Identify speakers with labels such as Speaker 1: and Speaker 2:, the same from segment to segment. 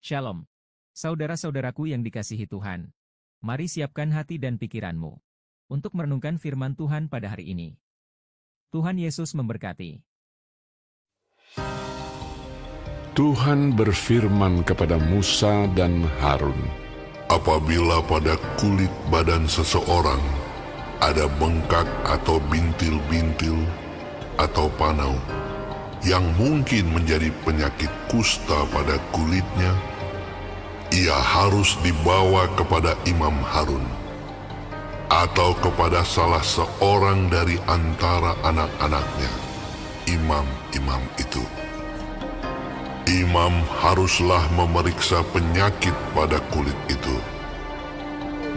Speaker 1: Shalom. Saudara-saudaraku yang dikasihi Tuhan. Mari siapkan hati dan pikiranmu untuk merenungkan firman Tuhan pada hari ini. Tuhan Yesus memberkati.
Speaker 2: Tuhan berfirman kepada Musa dan Harun,
Speaker 3: Apabila pada kulit badan seseorang ada bengkak atau bintil-bintil atau panau yang mungkin menjadi penyakit kusta pada kulitnya, ia harus dibawa kepada Imam Harun atau kepada salah seorang dari antara anak-anaknya, imam-imam itu. Imam haruslah memeriksa penyakit pada kulit itu.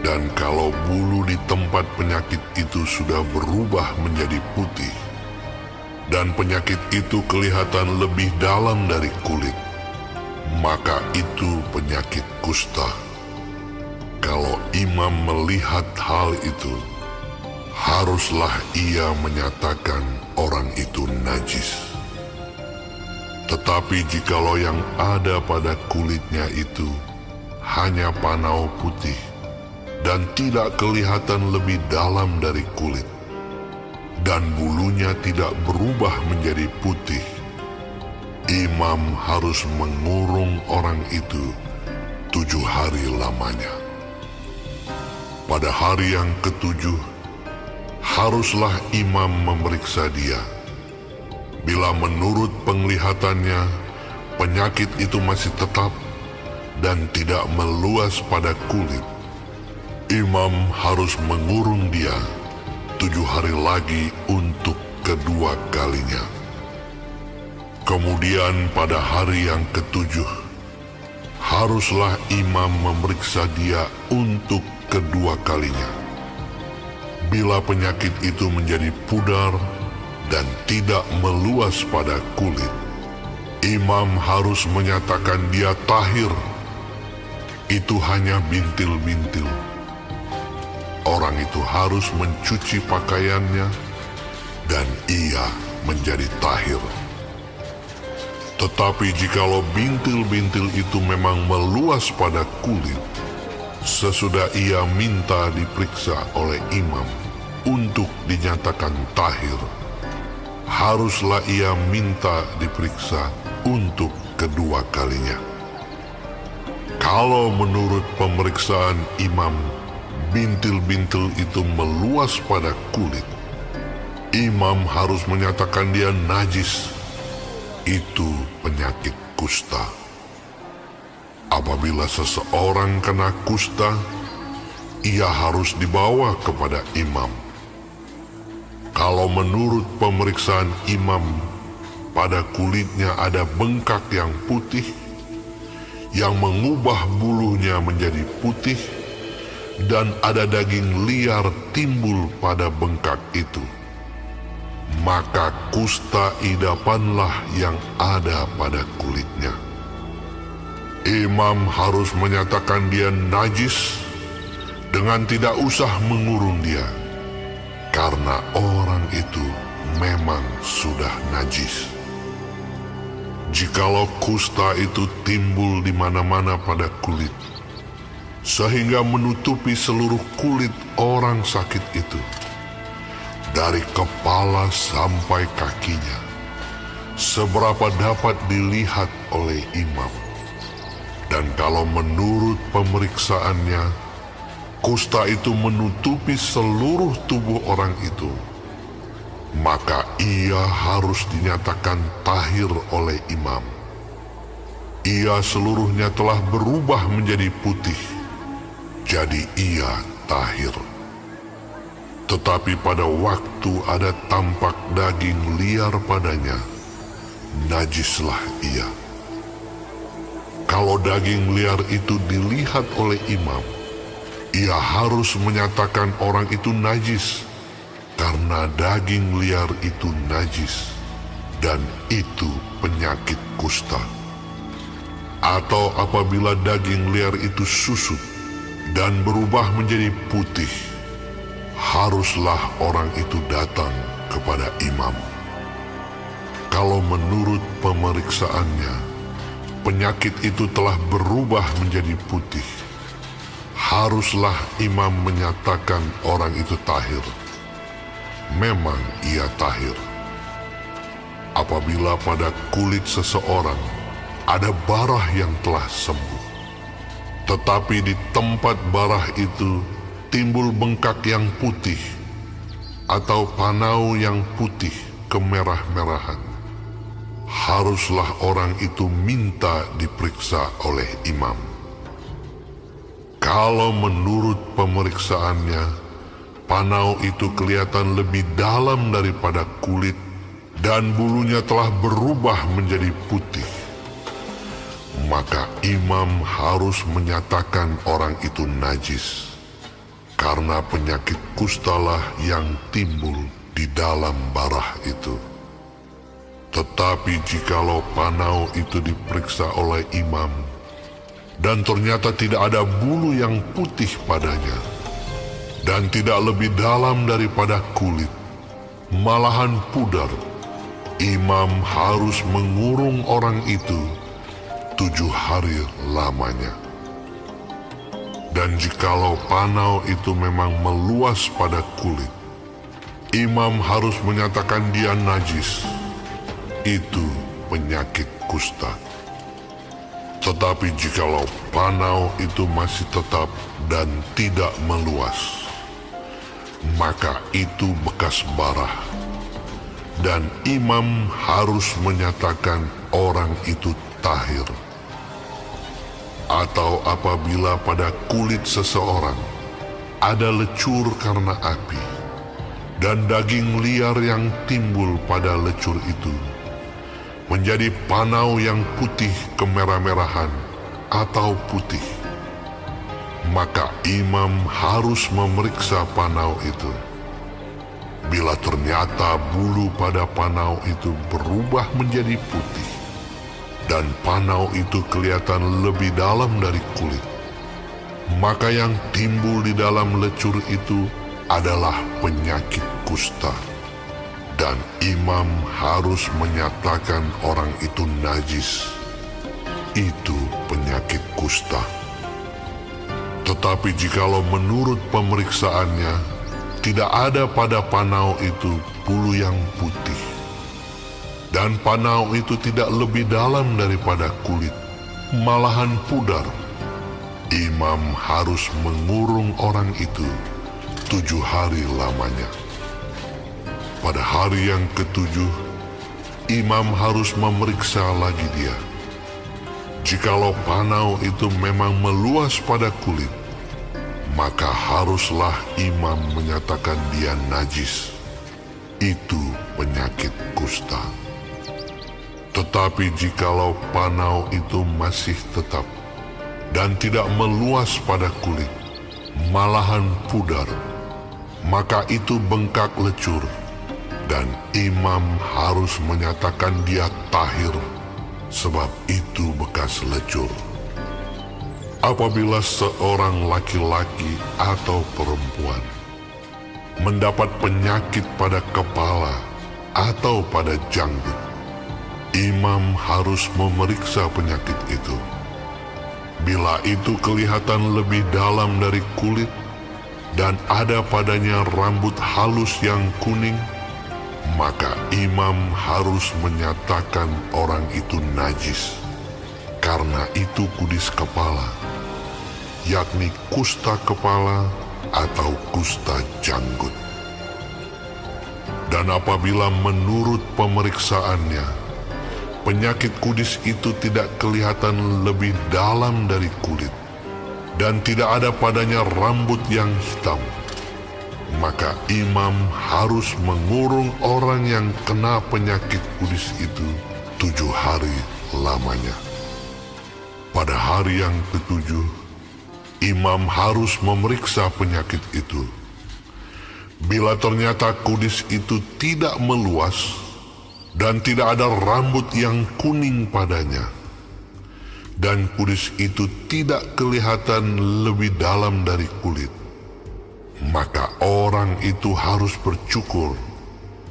Speaker 3: Dan kalau bulu di tempat penyakit itu sudah berubah menjadi putih, dan penyakit itu kelihatan lebih dalam dari kulit, maka itu penyakit kusta. Kalau imam melihat hal itu, haruslah ia menyatakan orang itu najis. Tetapi jikalau yang ada pada kulitnya itu hanya panau putih dan tidak kelihatan lebih dalam dari kulit, dan bulunya tidak berubah menjadi putih, imam harus mengurung orang itu 7 hari lamanya. Pada hari yang ketujuh, haruslah imam memeriksa dia. Bila menurut penglihatannya penyakit itu masih tetap dan tidak meluas pada kulit, imam harus mengurung dia 7 hari lagi untuk kedua kalinya. Kemudian pada hari yang ketujuh, haruslah imam memeriksa dia untuk kedua kalinya. Bila penyakit itu menjadi pudar dan tidak meluas pada kulit, imam harus menyatakan dia tahir. Itu hanya bintil-bintil. Orang itu harus mencuci pakaiannya dan ia menjadi tahir. Tetapi jikalau bintil-bintil itu memang meluas pada kulit, sesudah ia minta diperiksa oleh imam untuk dinyatakan tahir, haruslah ia minta diperiksa untuk kedua kalinya. Kalau menurut pemeriksaan imam bintil-bintil itu meluas pada kulit, imam harus menyatakan dia najis. Itu penyakit kusta. Apabila seseorang kena kusta, ia harus dibawa kepada imam. Kalau menurut pemeriksaan imam pada kulitnya ada bengkak yang putih, yang mengubah bulunya menjadi putih, dan ada daging liar timbul pada bengkak itu, maka kusta idapanlah yang ada pada kulitnya. Imam harus menyatakan dia najis dengan tidak usah mengurung dia, karena orang itu memang sudah najis. Jikalau kusta itu timbul di mana-mana pada kulit, sehingga menutupi seluruh kulit orang sakit itu, dari kepala sampai kakinya, seberapa dapat dilihat oleh imam. Dan kalau menurut pemeriksaannya, kusta itu menutupi seluruh tubuh orang itu, maka ia harus dinyatakan tahir oleh imam. Ia seluruhnya telah berubah menjadi putih, jadi ia tahir. Tetapi pada waktu ada tampak daging liar padanya, najislah ia. Kalau daging liar itu dilihat oleh imam, ia harus menyatakan orang itu najis, karena daging liar itu najis, dan itu penyakit kusta. Atau apabila daging liar itu susut dan berubah menjadi putih, haruslah orang itu datang kepada imam. Kalau menurut pemeriksaannya penyakit itu telah berubah menjadi putih, haruslah imam menyatakan orang itu tahir. Memang ia tahir. Apabila pada kulit seseorang ada barah yang telah sembuh, tetapi di tempat barah itu timbul bengkak yang putih atau panau yang putih kemerah-merahan, haruslah orang itu minta diperiksa oleh imam. Kalau menurut pemeriksaannya, panau itu kelihatan lebih dalam daripada kulit dan bulunya telah berubah menjadi putih, maka imam harus menyatakan orang itu najis, karena penyakit kustalah yang timbul di dalam barah itu. Tetapi jikalau panau itu diperiksa oleh imam, dan ternyata tidak ada bulu yang putih padanya, dan tidak lebih dalam daripada kulit, malahan pudar, imam harus mengurung orang itu 7 hari lamanya. Dan jikalau panau itu memang meluas pada kulit, imam harus menyatakan dia najis. Itu penyakit kusta. Tetapi jikalau panau itu masih tetap dan tidak meluas, maka itu bekas barah, dan imam harus menyatakan orang itu tahir. Atau apabila pada kulit seseorang ada lecur karena api, dan daging liar yang timbul pada lecur itu menjadi panau yang putih kemerah-merahan atau putih, maka imam harus memeriksa panau itu. Bila ternyata bulu pada panau itu berubah menjadi putih, dan panau itu kelihatan lebih dalam dari kulit, maka yang timbul di dalam lecur itu adalah penyakit kusta, dan imam harus menyatakan orang itu najis. Itu penyakit kusta. Tetapi jikalau menurut pemeriksaannya tidak ada pada panau itu bulu yang putih, dan panau itu tidak lebih dalam daripada kulit, malahan pudar, imam harus mengurung orang itu 7 hari lamanya. Pada hari yang ke-7, imam harus memeriksa lagi dia. Jikalau panau itu memang meluas pada kulit, maka haruslah imam menyatakan dia najis. Itu penyakit kusta. Tetapi jikalau panau itu masih tetap dan tidak meluas pada kulit, malahan pudar, maka itu bengkak lecur, dan imam harus menyatakan dia tahir, sebab itu bekas lecur. Apabila seorang laki-laki atau perempuan mendapat penyakit pada kepala atau pada janggut, imam harus memeriksa penyakit itu. Bila itu kelihatan lebih dalam dari kulit dan ada padanya rambut halus yang kuning, maka imam harus menyatakan orang itu najis, karena itu kudis kepala, yakni kusta kepala atau kusta janggut. Dan apabila menurut pemeriksaannya penyakit kudis itu tidak kelihatan lebih dalam dari kulit, dan tidak ada padanya rambut yang hitam, maka imam harus mengurung orang yang kena penyakit kudis itu 7 hari lamanya. Pada hari yang ke-7, imam harus memeriksa penyakit itu. Bila ternyata kudis itu tidak meluas dan tidak ada rambut yang kuning padanya, dan kudis itu tidak kelihatan lebih dalam dari kulit, maka orang itu harus bercukur.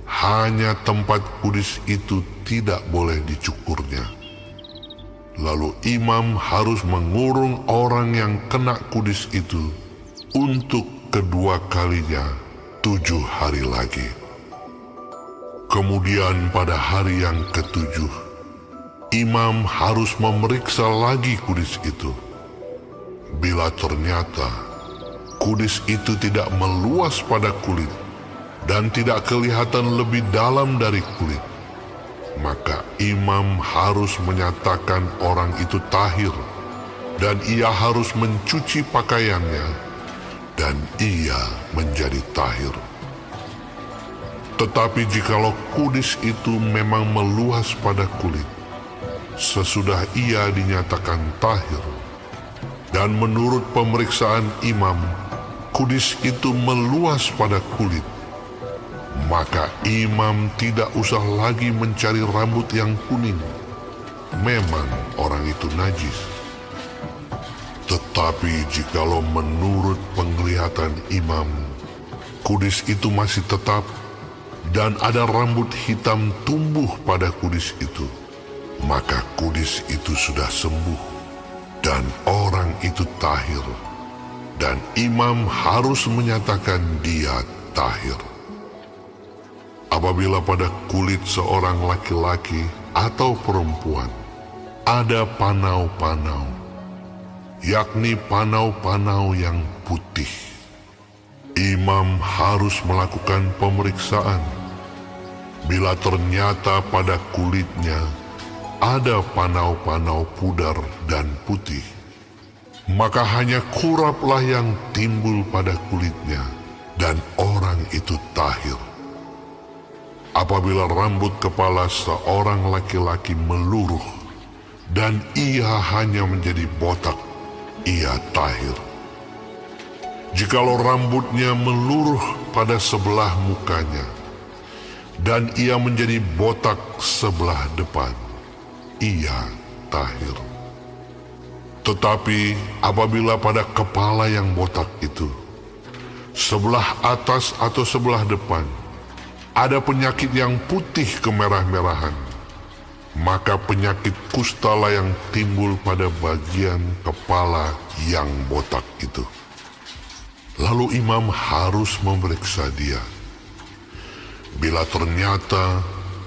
Speaker 3: Hanya tempat kudis itu tidak boleh dicukurnya. Lalu imam harus mengurung orang yang kena kudis itu untuk kedua kalinya 7 hari lagi. Kemudian pada hari yang ke-7, imam harus memeriksa lagi kudis itu. Bila ternyata kudis itu tidak meluas pada kulit dan tidak kelihatan lebih dalam dari kulit, maka imam harus menyatakan orang itu tahir, dan ia harus mencuci pakaiannya, dan ia menjadi tahir. Tetapi jikalau kudis itu memang meluas pada kulit, sesudah ia dinyatakan tahir, dan menurut pemeriksaan imam, kudis itu meluas pada kulit, maka imam tidak usah lagi mencari rambut yang kuning. Memang orang itu najis. Tetapi jikalau menurut penglihatan imam, kudis itu masih tetap, dan ada rambut hitam tumbuh pada kudis itu, maka kudis itu sudah sembuh, dan orang itu tahir, dan imam harus menyatakan dia tahir. Apabila pada kulit seorang laki-laki atau perempuan ada panau-panau, yakni panau-panau yang putih, imam harus melakukan pemeriksaan. Bila ternyata pada kulitnya ada panau-panau pudar dan putih, maka hanya kuraplah yang timbul pada kulitnya, dan orang itu tahir. Apabila rambut kepala seorang laki-laki meluruh, dan ia hanya menjadi botak, ia tahir. Jikalau rambutnya meluruh pada sebelah mukanya, dan ia menjadi botak sebelah depan, ia tahir. Tetapi apabila pada kepala yang botak itu, sebelah atas atau sebelah depan, ada penyakit yang putih kemerah-merahan, maka penyakit kustalah yang timbul pada bagian kepala yang botak itu. Lalu imam harus memeriksa dia. Bila ternyata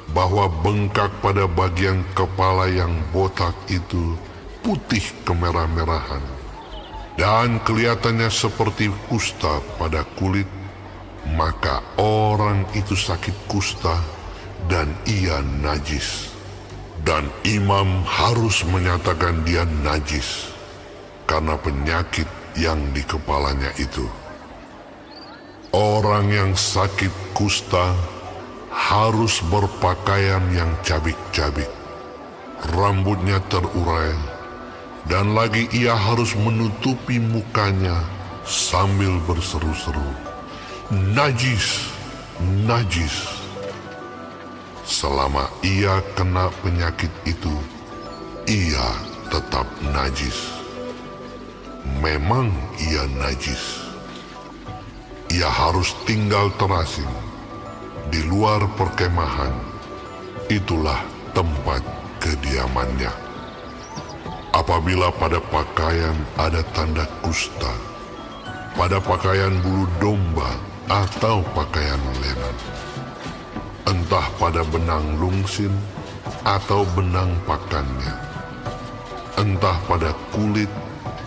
Speaker 3: bahwa bengkak pada bagian kepala yang botak itu putih kemerah-merahan, dan kelihatannya seperti kusta pada kulit, maka orang itu sakit kusta dan ia najis. Dan imam harus menyatakan dia najis karena penyakit yang di kepalanya itu. Orang yang sakit kusta harus berpakaian yang cabik-cabik, rambutnya terurai, dan lagi ia harus menutupi mukanya sambil berseru-seru, "Najis, najis." Selama ia kena penyakit itu, ia tetap najis. Memang ia najis. Ia harus tinggal terasing di luar perkemahan. Itulah tempat kediamannya. Apabila pada pakaian ada tanda kusta, pada pakaian bulu domba atau pakaian lenan, entah pada benang lungsin atau benang pakannya, entah pada kulit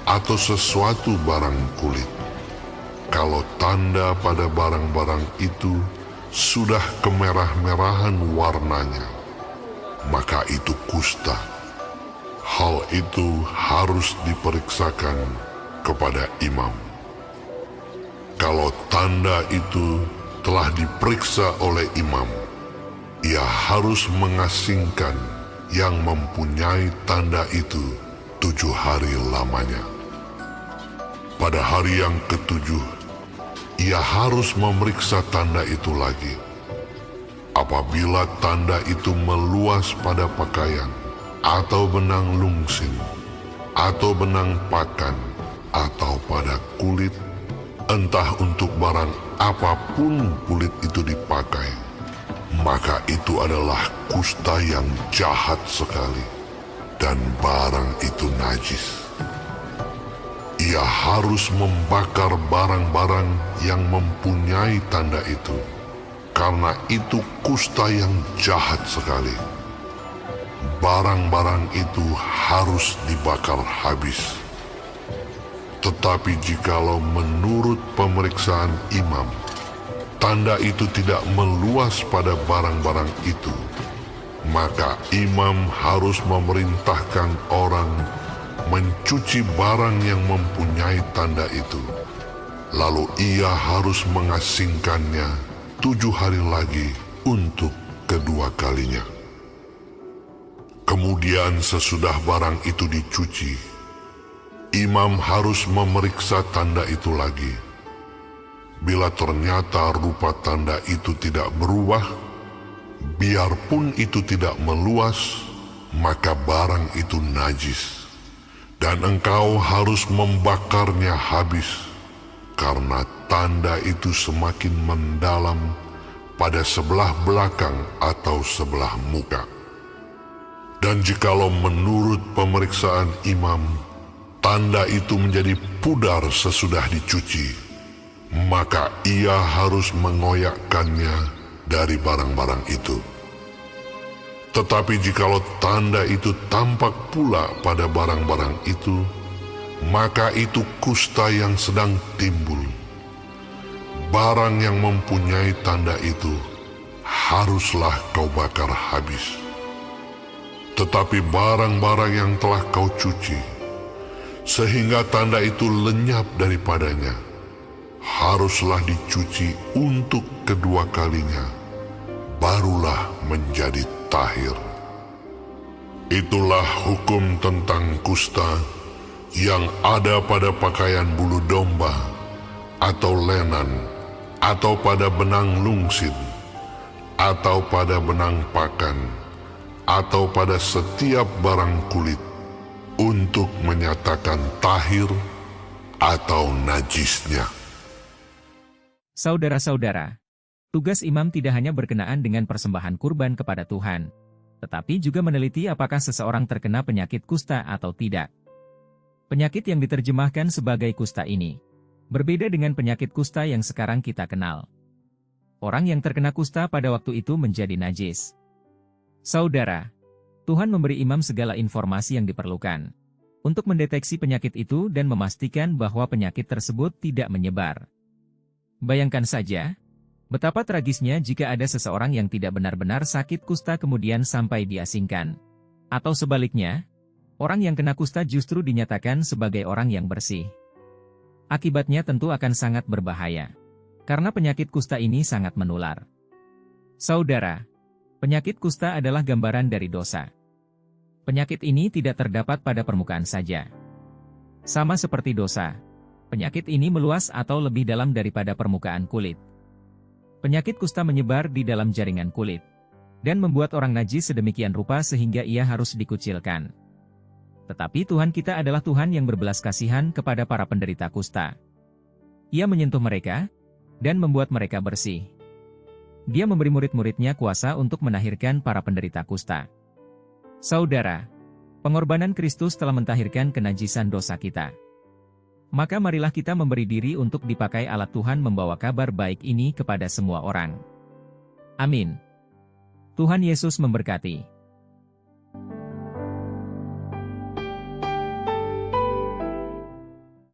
Speaker 3: atau sesuatu barang kulit, kalau tanda pada barang-barang itu sudah kemerah-merahan warnanya, maka itu kusta. Hal itu harus diperiksakan kepada imam. Kalau tanda itu telah diperiksa oleh imam, ia harus mengasingkan yang mempunyai tanda itu 7 hari lamanya. Pada hari yang ke-7, ia harus memeriksa tanda itu lagi. Apabila tanda itu meluas pada pakaian, atau benang lungsin, atau benang pakan, atau pada kulit, entah untuk barang apapun kulit itu dipakai, maka itu adalah kusta yang jahat sekali, dan barang itu najis. Ia harus membakar barang-barang yang mempunyai tanda itu, karena itu kusta yang jahat sekali. Barang-barang itu harus dibakar habis. Tetapi jikalau menurut pemeriksaan imam, tanda itu tidak meluas pada barang-barang itu, maka imam harus memerintahkan orang mencuci barang yang mempunyai tanda itu. Lalu ia harus mengasingkannya 7 hari lagi untuk kedua kalinya. Kemudian sesudah barang itu dicuci, imam harus memeriksa tanda itu lagi. Bila ternyata rupa tanda itu tidak berubah, biarpun itu tidak meluas, maka barang itu najis. Dan engkau harus membakarnya habis, karena tanda itu semakin mendalam pada sebelah belakang atau sebelah muka. Dan jikalau menurut pemeriksaan imam, tanda itu menjadi pudar sesudah dicuci, maka ia harus mengoyakkannya dari barang-barang itu. Tetapi jikalau tanda itu tampak pula pada barang-barang itu, maka itu kusta yang sedang timbul. Barang yang mempunyai tanda itu haruslah kau bakar habis. Tetapi barang-barang yang telah kau cuci, sehingga tanda itu lenyap daripadanya, haruslah dicuci untuk kedua kalinya, barulah menjadi tahir. Itulah hukum tentang kusta yang ada pada pakaian bulu domba, atau lenan, atau pada benang lungsin, atau pada benang pakan, atau pada setiap barang kulit, untuk menyatakan tahir atau najisnya.
Speaker 1: Saudara-saudara, tugas imam tidak hanya berkenaan dengan persembahan kurban kepada Tuhan, tetapi juga meneliti apakah seseorang terkena penyakit kusta atau tidak. Penyakit yang diterjemahkan sebagai kusta ini berbeda dengan penyakit kusta yang sekarang kita kenal. Orang yang terkena kusta pada waktu itu menjadi najis. Saudara, Tuhan memberi imam segala informasi yang diperlukan untuk mendeteksi penyakit itu dan memastikan bahwa penyakit tersebut tidak menyebar. Bayangkan saja, betapa tragisnya jika ada seseorang yang tidak benar-benar sakit kusta kemudian sampai diasingkan. Atau sebaliknya, orang yang kena kusta justru dinyatakan sebagai orang yang bersih. Akibatnya tentu akan sangat berbahaya, karena penyakit kusta ini sangat menular. Saudara, penyakit kusta adalah gambaran dari dosa. Penyakit ini tidak terdapat pada permukaan saja. Sama seperti dosa, penyakit ini meluas atau lebih dalam daripada permukaan kulit. Penyakit kusta menyebar di dalam jaringan kulit, dan membuat orang najis sedemikian rupa sehingga ia harus dikucilkan. Tetapi Tuhan kita adalah Tuhan yang berbelas kasihan kepada para penderita kusta. Ia menyentuh mereka, dan membuat mereka bersih. Dia memberi murid-muridnya kuasa untuk menahirkan para penderita kusta. Saudara, pengorbanan Kristus telah mentahirkan kenajisan dosa kita. Maka marilah kita memberi diri untuk dipakai alat Tuhan membawa kabar baik ini kepada semua orang. Amin. Tuhan Yesus memberkati.